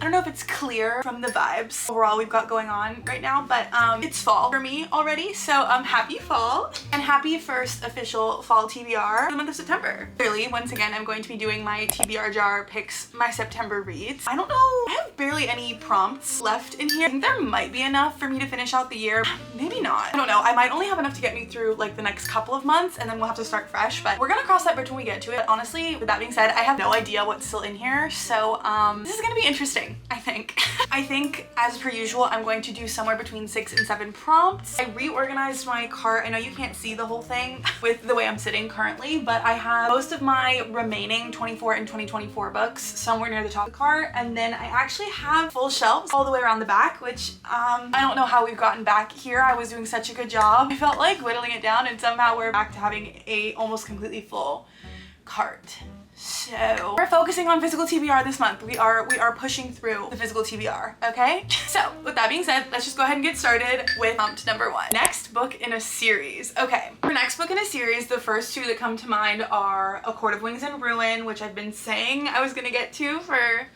I don't know if it's clear from the vibes overall we've got going on right now, but it's fall for me already. So happy fall and happy first official fall TBR for the month of September. Clearly, once again, I'm going to be doing my TBR jar picks, my September reads. I don't know, I have barely any prompts left in here. I think there might be enough for me to finish out the year. Maybe not. I don't know. I might only have enough to get me through like the next couple of months and then we'll have to start fresh, but we're gonna cross that bridge when we get to it. But honestly, with that being said, I have no idea what's still in here. So this is gonna be interesting, I think. I think as per usual, I'm going to do somewhere between 6 and 7 prompts. I reorganized my cart. I know you can't see the whole thing with the way I'm sitting currently, but I have most of my remaining 24 and 2024 books somewhere near the top of the cart. And then I actually have full shelves all the way around the back, which I don't know how we've gotten back here. I was doing such a good job. I felt like whittling it down and somehow we're back to having a almost completely full cart. So we're focusing on physical TBR this month. We are pushing through the physical TBR, okay? So with that being said, let's just go ahead and get started with prompt number 1. Next book in a series. Okay, for next book in a series, the first 2 that come to mind are A Court of Wings and Ruin, which I've been saying I was gonna get to for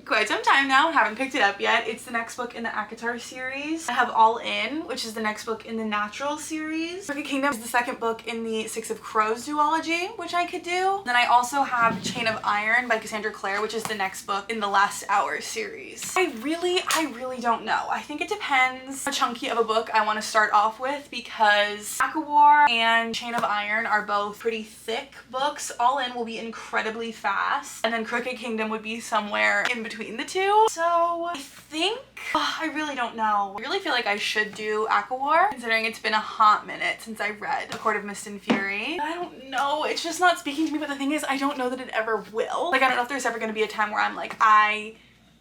quite some time now. Haven't picked it up yet. It's the next book in the ACOTAR series. I have All In, which is the next book in the Natural series. Crooked Kingdom is the second book in the Six of Crows duology, which I could do. Then I also have Chain of Iron by Cassandra Clare, which is the next book in the Last Hour series. I really don't know. I think it depends how chunky of a book I want to start off with, because ACOWAR and Chain of Iron are both pretty thick books. All In will be incredibly fast, and then Crooked Kingdom would be somewhere in between the two. So I think, I really don't know. I really feel like I should do ACOWAR, considering it's been a hot minute since I read A Court of Mist and Fury. I don't know, it's just not speaking to me, but the thing is, I don't know that it ever will. Like, I don't know if there's ever gonna be a time where I'm like, I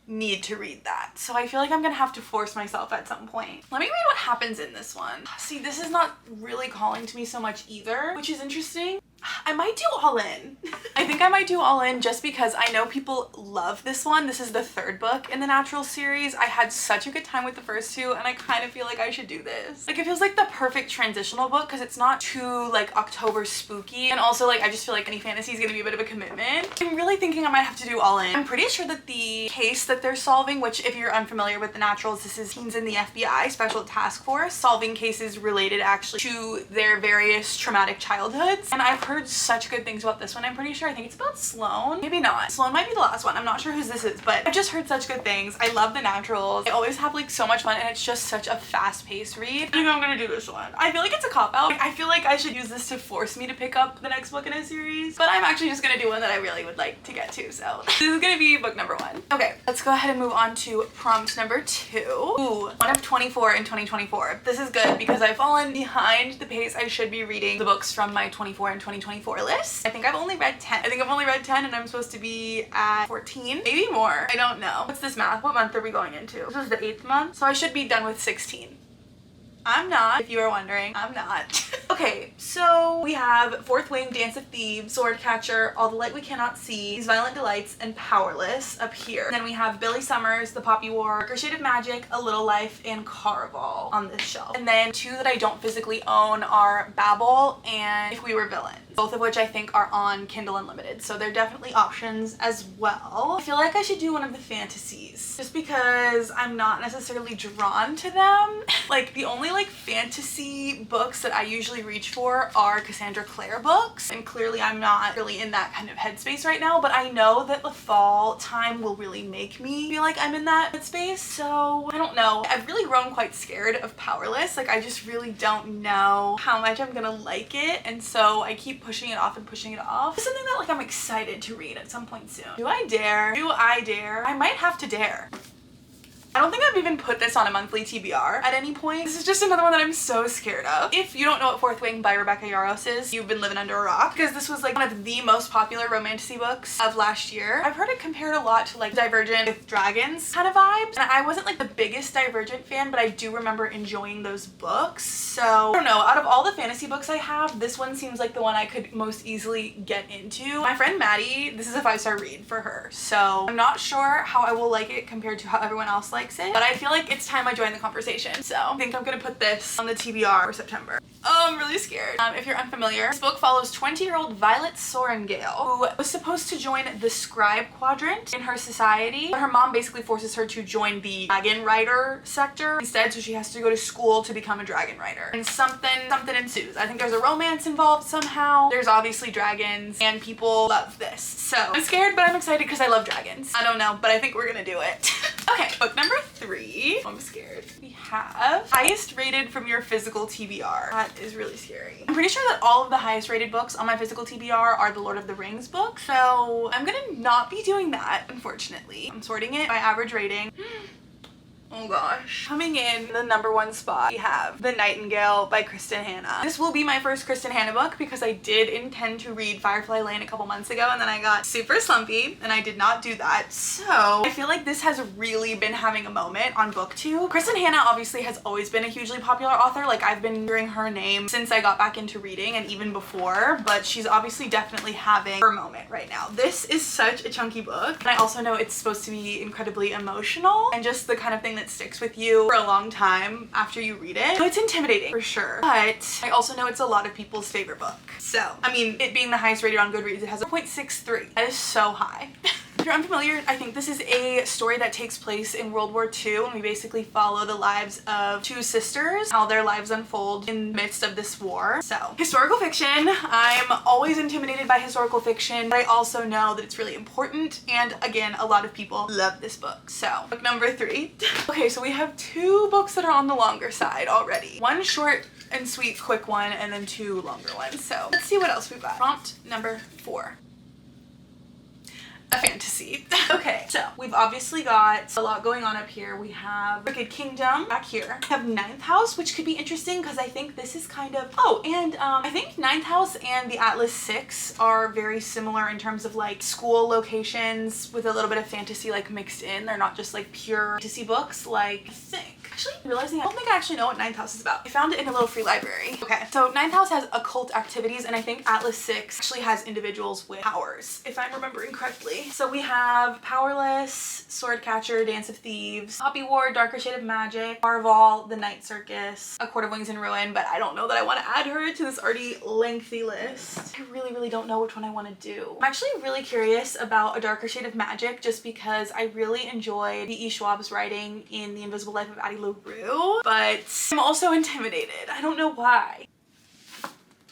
need to read that. So I feel like I'm gonna have to force myself at some point. Let me read what happens in this one. See, this is not really calling to me so much either, which is interesting. I might do All In. I think I might do All In just because I know people love this one. This is the 3rd book in the Natural series. I had such a good time with the first 2 and I kind of feel like I should do this. Like, it feels like the perfect transitional book because it's not too like October spooky, and also like I just feel like any fantasy is gonna be a bit of a commitment. I'm really thinking I might have to do All In. I'm pretty sure that the case that they're solving, which if you're unfamiliar with the Naturals, this is teens in the FBI Special Task Force solving cases related actually to their various traumatic childhoods, and I've heard such good things about this one. I'm pretty sure, I think it's about Sloane. Maybe not. Sloane might be the last one. I'm not sure whose this is, but I've just heard such good things. I love the Naturals. I always have like so much fun, and it's just such a fast-paced read. I think I'm gonna do this one. I feel like it's a cop-out. I feel like I should use this to force me to pick up the next book in a series, but I'm actually just gonna do one that I really would like to get to, so this is gonna be book number 1. Okay, let's go ahead and move on to prompt number 2. Ooh, one of 24 in 2024. This is good because I've fallen behind the pace I should be reading the books from my 24 and 2024 list. I think I've only read 10. I think I've only read 10 and I'm supposed to be at 14, maybe more. I don't know. What's this math? What month are we going into? This is the 8th month, so I should be done with 16. I'm not, if you were wondering. I'm not. Okay, so we have Fourth Wing, Dance of Thieves, Swordcatcher, All the Light We Cannot See, These Violent Delights, and Powerless up here. And then we have Billy Summers, The Poppy War, Ricochet of Magic, A Little Life, and Caraval on this shelf. And then 2 that I don't physically own are Babel and If We Were Villains, both of which I think are on Kindle Unlimited, so they're definitely options as well. I feel like I should do one of the fantasies, just because I'm not necessarily drawn to them. Like, the only like fantasy books that I usually reach for are Cassandra Clare books, and clearly I'm not really in that kind of headspace right now, but I know that the fall time will really make me feel like I'm in that headspace, so I don't know. I've really grown quite scared of Powerless. Like, I just really don't know how much I'm gonna like it, and so I keep pushing it off and pushing it off. It's something that like I'm excited to read at some point soon. Do I dare? Do I dare? I might have to dare. I don't think I've even put this on a monthly TBR at any point. This is just another one that I'm so scared of. If you don't know what Fourth Wing by Rebecca Yarros is, you've been living under a rock, because this was like one of the most popular romantasy books of last year. I've heard it compared a lot to like Divergent with Dragons kind of vibes, and I wasn't like the biggest Divergent fan, but I do remember enjoying those books. So I don't know, out of all the fantasy books I have, this one seems like the one I could most easily get into. My friend Maddie, this is a 5-star read for her, so I'm not sure how I will like it compared to how everyone else likes it, but I feel like it's time I join the conversation. So I think I'm gonna put this on the TBR for September. Oh, I'm really scared. If you're unfamiliar, this book follows 20-year-old Violet Sorrengail, who was supposed to join the scribe quadrant in her society, but her mom basically forces her to join the dragon rider sector instead, so she has to go to school to become a dragon rider. And something ensues. I think there's a romance involved somehow. There's obviously dragons, and people love this. So I'm scared, but I'm excited because I love dragons. I don't know, but I think we're gonna do it. Okay, book number 3. I'm scared. We have highest rated from your physical TBR. That is really scary. I'm pretty sure that all of the highest rated books on my physical TBR are the Lord of the Rings books, so I'm gonna not be doing that, unfortunately. I'm sorting it by average rating. Oh gosh. Coming in the #1 spot, we have The Nightingale by Kristin Hannah. This will be my first Kristin Hannah book because I did intend to read Firefly Lane a couple months ago and then I got super slumpy and I did not do that. So I feel like this has really been having a moment on booktube. Kristin Hannah obviously has always been a hugely popular author. Like, I've been hearing her name since I got back into reading and even before, but she's obviously definitely having her moment right now. This is such a chunky book, and I also know it's supposed to be incredibly emotional and just the kind of thing that sticks with you for a long time after you read it. So it's intimidating for sure, but I also know it's a lot of people's favorite book. So, I mean, it being the highest rated on Goodreads, it has a 0.63. That is so high. If you're unfamiliar, I think this is a story that takes place in World War II, and we basically follow the lives of 2 sisters, how their lives unfold in the midst of this war. So, historical fiction. I'm always intimidated by historical fiction, but I also know that it's really important, and again, a lot of people love this book. So, book number 3. Okay, so we have 2 books that are on the longer side already. 1 short and sweet quick one, and then 2 longer ones. So, let's see what else we've got. Prompt number 4. A fantasy. Okay, so we've obviously got a lot going on up here. We have Wicked Kingdom back here. We have Ninth House, which could be interesting because I think this is kind of, oh, and I think Ninth House and the Atlas 6 are very similar in terms of like school locations with a little bit of fantasy like mixed in. They're not just like pure fantasy books, like I think. Actually, realizing I don't think I actually know what Ninth House is about. I found it in a little free library. Okay, so Ninth House has occult activities, and I think Atlas 6 actually has individuals with powers, if I'm remembering correctly. So we have Powerless, Swordcatcher, Dance of Thieves, Poppy War, Darker Shade of Magic, Marval, The Night Circus, A Court of Wings and Ruin, but I don't know that I want to add her to this already lengthy list. I really don't know which one I want to do. I'm actually really curious about A Darker Shade of Magic just because I really enjoyed B.E. Schwab's writing in The Invisible Life of Addie LaRue, but I'm also intimidated. I don't know why.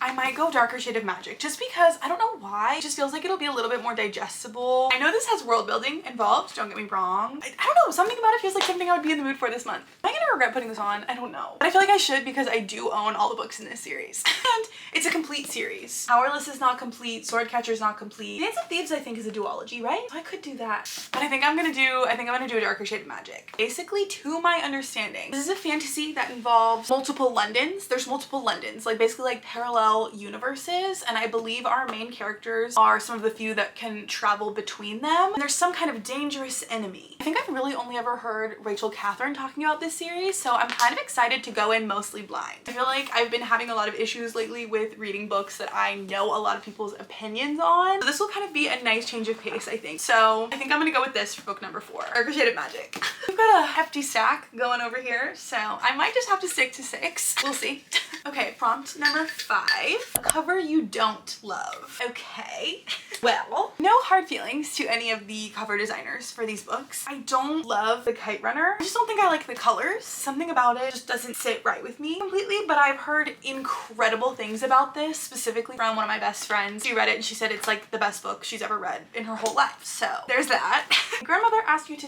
I might go Darker Shade of Magic just because I don't know why. It just feels like it'll be a little bit more digestible. I know this has world building involved, don't get me wrong. I don't know, something about it feels like something I would be in the mood for this month. Am I gonna regret putting this on? I don't know. But I feel like I should because I do own all the books in this series. And it's a complete series. Powerless is not complete, Swordcatcher is not complete. Dance of Thieves I think is a duology, right? So I could do that. But I think I'm gonna do A Darker Shade of Magic. Basically, to my understanding, this is a fantasy that involves multiple Londons. There's multiple Londons, like basically like parallel universes, and I believe our main characters are some of the few that can travel between them. And there's some kind of dangerous enemy. I think I've really only ever heard Rachel Catherine talking about this series, so I'm kind of excited to go in mostly blind. I feel like I've been having a lot of issues lately with reading books that I know a lot of people's opinions on, so this will kind of be a nice change of pace, I think. So I think I'm gonna go with this for book number 4, Darker Shade of Magic. We've got a hefty stack going over here, so I might just have to stick to 6. We'll see. Okay, prompt number 5. A cover you don't love. Okay. Well, no hard feelings to any of the cover designers for these books. I don't love the Kite Runner. I just don't think I like the colors. Something about it just doesn't sit right with me completely, but I've heard incredible things about this, specifically from one of my best friends. She read it and she said it's like the best book she's ever read in her whole life. So there's that. My grandmother asked me to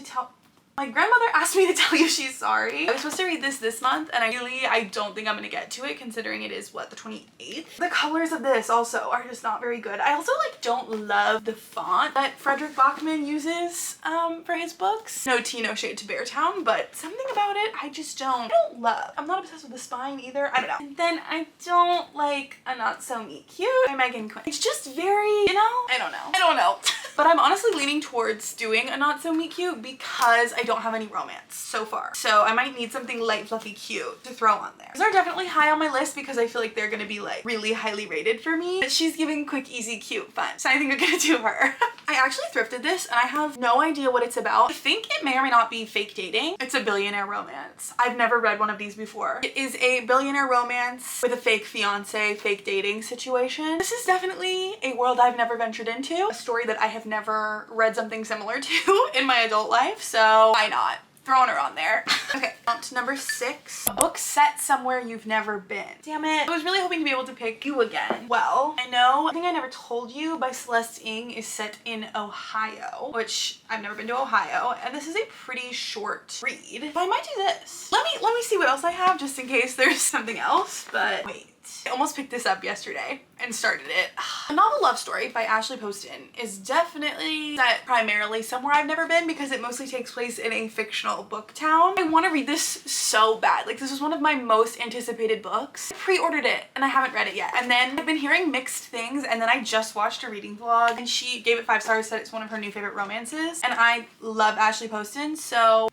tell you she's sorry. I was supposed to read this month, and I don't think I'm gonna get to it considering it is, what, the 28th? The colors of this also are just not very good. I also like don't love the font that Frederick Bachman uses for his books. No tea, no shade to Beartown, but something about it I don't love. I'm not obsessed with the spine either. I don't know. And then I don't like A Not So Meet Cute by Meghan Quinn. It's just very, you know, I don't know. But I'm honestly leaning towards doing a not so meet cute because I don't have any romance so far. So I might need something light, fluffy, cute to throw on there. These are definitely high on my list because I feel like they're gonna be like really highly rated for me. But she's giving quick, easy, cute, fun. So I think I'm gonna do her. I actually thrifted this and I have no idea what it's about. I think it may or may not be fake dating. It's a billionaire romance. I've never read one of these before. It is a billionaire romance with a fake fiance, fake dating situation. This is definitely a world I've never ventured into. A story that I have never read something similar to in my adult life. So why not? Throwing her on there. Okay, on to number 6. A book set somewhere you've never been. Damn it. I was really hoping to be able to pick You Again. Well, I know I Think I Never Told You by Celeste is set in Ohio, which I've never been to Ohio, and this is a pretty short read. But I might do this. Let me see what else I have just in case there's something else, but wait. I almost picked this up yesterday and started it. A Novel Love Story by Ashley Poston is definitely set primarily somewhere I've never been because it mostly takes place in a fictional book town. I want to read this so bad. Like, this was one of my most anticipated books. I pre-ordered it and I haven't read it yet. And then I've been hearing mixed things, and then I just watched a reading vlog and she gave it 5 stars, said it's one of her new favorite romances. And I love Ashley Poston, so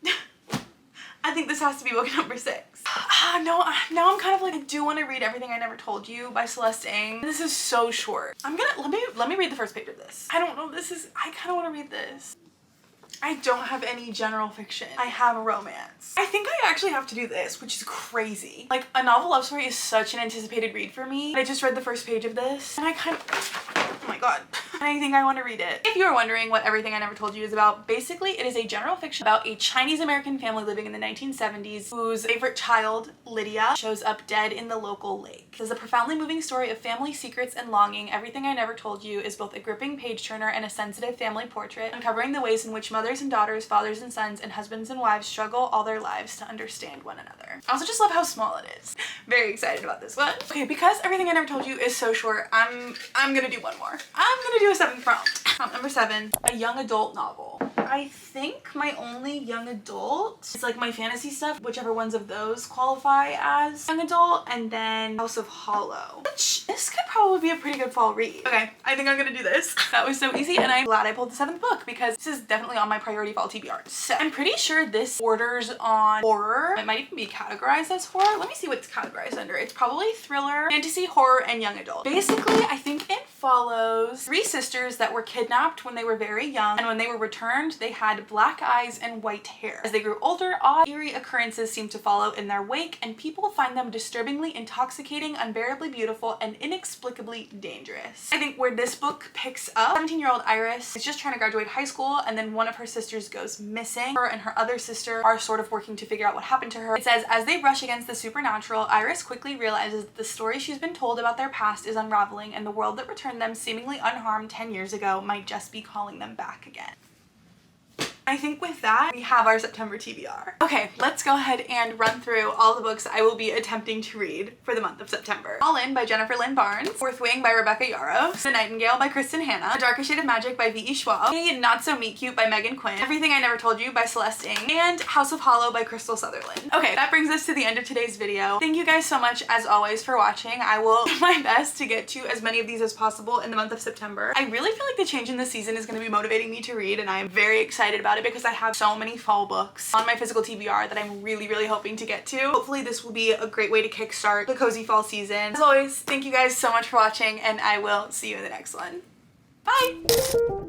I think this has to be book number 6. No, now I'm kind of like, I do want to read Everything I Never Told You by Celeste. This is so short. Let me read the first page of this. I don't know, I kind of want to read this. I don't have any general fiction. I have a romance. I think I actually have to do this, which is crazy. Like, A Novel Love Story is such an anticipated read for me. I just read the first page of this and I kind of, oh my god. And I think I want to read it. If you were wondering what Everything I Never Told You is about, basically it is a general fiction about a Chinese-American family living in the 1970s whose favorite child, Lydia, shows up dead in the local lake. This is a profoundly moving story of family secrets and longing. Everything I Never Told You is both a gripping page-turner and a sensitive family portrait, uncovering the ways in which mothers and daughters, fathers and sons, and husbands and wives struggle all their lives to understand one another. I also just love how small it is. Very excited about this one. Okay, because Everything I Never Told You is so short, I'm gonna do one more. I'm gonna do a 7th prompt. Prompt number 7, a young adult novel. I think my only young adult is like my fantasy stuff, whichever ones of those qualify as young adult, and then House of Hollow, which this could probably be a pretty good fall read. Okay, I think I'm gonna do this. That was so easy, and I'm glad I pulled the 7th book because this is definitely on my priority fall TBR. So I'm pretty sure this borders on horror. It might even be categorized as horror. Let me see what it's categorized under. It's probably thriller, fantasy, horror, and young adult. Basically, I think it follows 3 sisters that were kidnapped when they were very young, and when they were returned, they had black eyes and white hair. As they grew older, odd, eerie occurrences seem to follow in their wake, and people find them disturbingly intoxicating, unbearably beautiful, and inexplicably dangerous. I think where this book picks up, 17-year-old Iris is just trying to graduate high school, and then one of her sisters goes missing. Her and her other sister are sort of working to figure out what happened to her. It says, as they brush against the supernatural, Iris quickly realizes that the story she's been told about their past is unraveling, and the world that returned them seemingly unharmed 10 years ago might just be calling them back again. I think with that, we have our September TBR. Okay, let's go ahead and run through all the books I will be attempting to read for the month of September. All In by Jennifer Lynn Barnes, Fourth Wing by Rebecca Yarros, The Nightingale by Kristin The Darker Shade of Magic by V.E. Schwab, A Not So Meet Cute by Meghan Quinn, Everything I Never Told You by Celeste, and House of Hollow by krystal Sutherland. Okay, that brings us to the end of today's video. Thank you guys so much, as always, for watching. I will do my best to get to as many of these as possible in the month of September. I really feel like the change in the season is going to be motivating me to read, and I'm very excited about it because I have so many fall books on my physical TBR that I'm really hoping to get to. Hopefully this will be a great way to kickstart the cozy fall season. As always, thank you guys so much for watching, and I will see you in the next one. Bye!